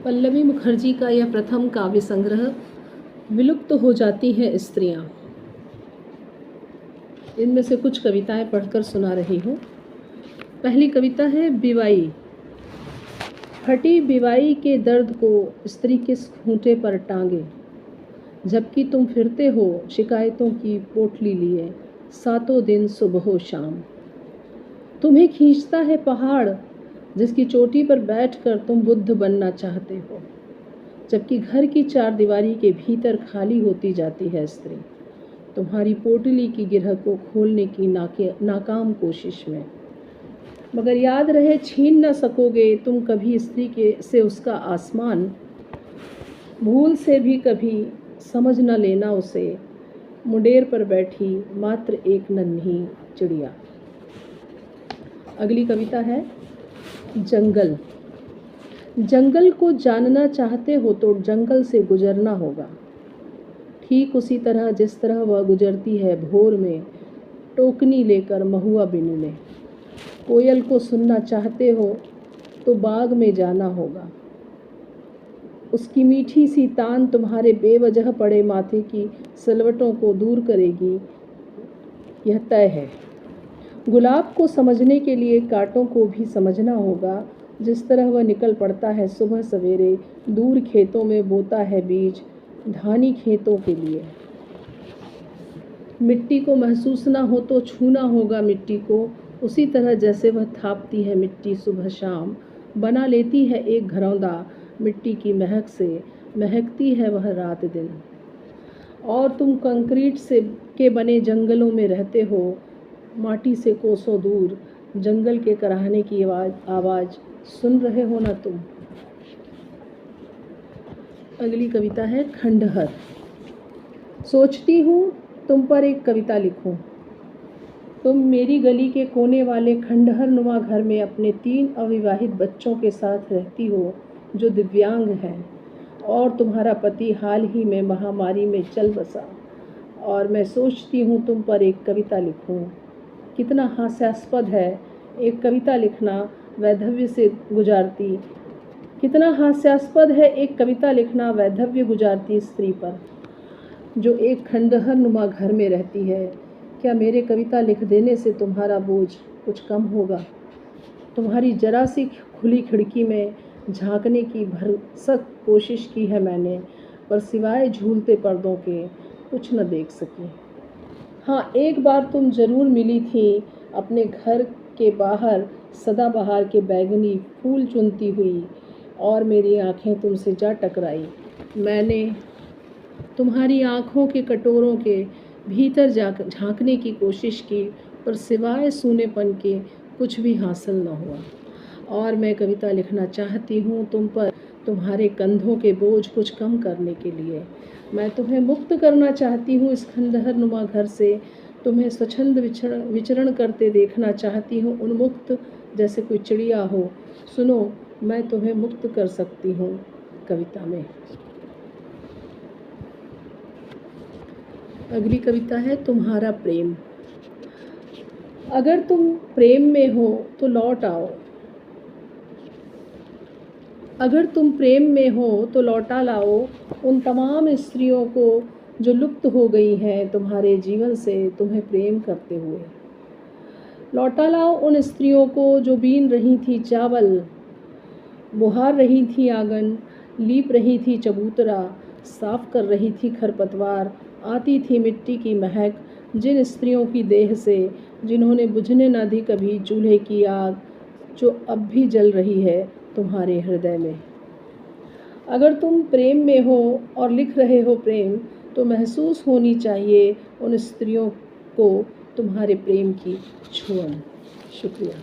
पल्लवी मुखर्जी का यह प्रथम काव्य संग्रह विलुप्त हो जाती हैं स्त्रियाँ। इनमें से कुछ कविताएं पढ़कर सुना रही हूँ। पहली कविता है बिवाई। फटी बिवाई के दर्द को स्त्री किस खूंटे पर टांगे, जबकि तुम फिरते हो शिकायतों की पोटली लिए सातों दिन सुबह शाम। तुम्हें खींचता है पहाड़ जिसकी चोटी पर बैठकर तुम बुद्ध बनना चाहते हो, जबकि घर की चारदीवारी के भीतर खाली होती जाती है स्त्री तुम्हारी पोटली की गिरह को खोलने की नाकाम कोशिश में। मगर याद रहे छीन न सकोगे तुम कभी स्त्री से उसका आसमान, भूल से भी कभी समझ न लेना उसे मुंडेर पर बैठी मात्र एक नन्ही चिड़िया। अगली कविता है जंगल। जंगल को जानना चाहते हो तो जंगल से गुजरना होगा, ठीक उसी तरह जिस तरह वह गुजरती है भोर में टोकनी लेकर महुआ बिनने। कोयल को सुनना चाहते हो तो बाग में जाना होगा, उसकी मीठी सी तान तुम्हारे बेवजह पड़े माथे की सिलवटों को दूर करेगी, यह तय है। गुलाब को समझने के लिए कांटों को भी समझना होगा, जिस तरह वह निकल पड़ता है सुबह सवेरे दूर खेतों में बोता है बीज धानी खेतों के लिए। मिट्टी को महसूस ना हो तो छूना होगा मिट्टी को, उसी तरह जैसे वह थापती है मिट्टी सुबह शाम, बना लेती है एक घरौंदा मिट्टी की महक से, महकती है वह रात दिन। और तुम कंक्रीट से के बने जंगलों में रहते हो, माटी से कोसों दूर जंगल के कराहने की आवाज़ सुन रहे हो ना तुम। अगली कविता है खंडहर। सोचती हूँ तुम पर एक कविता लिखूं। तुम मेरी गली के कोने वाले खंडहर नुमा घर में अपने 3 अविवाहित बच्चों के साथ रहती हो जो दिव्यांग हैं, और तुम्हारा पति हाल ही में महामारी में चल बसा। और मैं सोचती हूँ तुम पर एक कविता लिखूं। कितना हास्यास्पद है एक कविता लिखना वैधव्य से गुजारती, कितना हास्यास्पद है एक कविता लिखना वैधव्य गुजारती स्त्री पर, जो एक खंडहर नुमा घर में रहती है। क्या मेरे कविता लिख देने से तुम्हारा बोझ कुछ कम होगा? तुम्हारी जरा सी खुली खिड़की में झांकने की भरसक कोशिश की है मैंने, पर सिवाय झूलते पर्दों के कुछ न देख सकी। हाँ, एक बार तुम जरूर मिली थी अपने घर के बाहर सदाबहार के बैगनी फूल चुनती हुई, और मेरी आंखें तुमसे जा टकराई। मैंने तुम्हारी आंखों के कटोरों के भीतर झांकने की कोशिश की, पर सिवाय सूनेपन के कुछ भी हासिल न हुआ। और मैं कविता लिखना चाहती हूँ तुम पर, तुम्हारे कंधों के बोझ कुछ कम करने के लिए। मैं तुम्हें मुक्त करना चाहती हूँ इस खंडहर नुमा घर से, तुम्हें स्वच्छंद विचरण करते देखना चाहती हूँ, उन्मुक्त जैसे कोई चिड़िया हो। सुनो, मैं तुम्हें मुक्त कर सकती हूँ कविता में। अगली कविता है तुम्हारा प्रेम। अगर तुम प्रेम में हो तो लौट आओ, अगर तुम प्रेम में हो तो लौटा लाओ उन तमाम स्त्रियों को जो लुप्त हो गई हैं तुम्हारे जीवन से तुम्हें प्रेम करते हुए। लौटा लाओ उन स्त्रियों को जो बीन रही थी चावल, बुहार रही थी आंगन, लीप रही थी चबूतरा, साफ कर रही थी खरपतवार, आती थी मिट्टी की महक, जिन स्त्रियों की देह से जिन्होंने बुझने न दी कभी चूल्हे की आग, जो अब भी जल रही है तुम्हारे हृदय में। अगर तुम प्रेम में हो और लिख रहे हो प्रेम, तो महसूस होनी चाहिए उन स्त्रियों को तुम्हारे प्रेम की छुअन। शुक्रिया।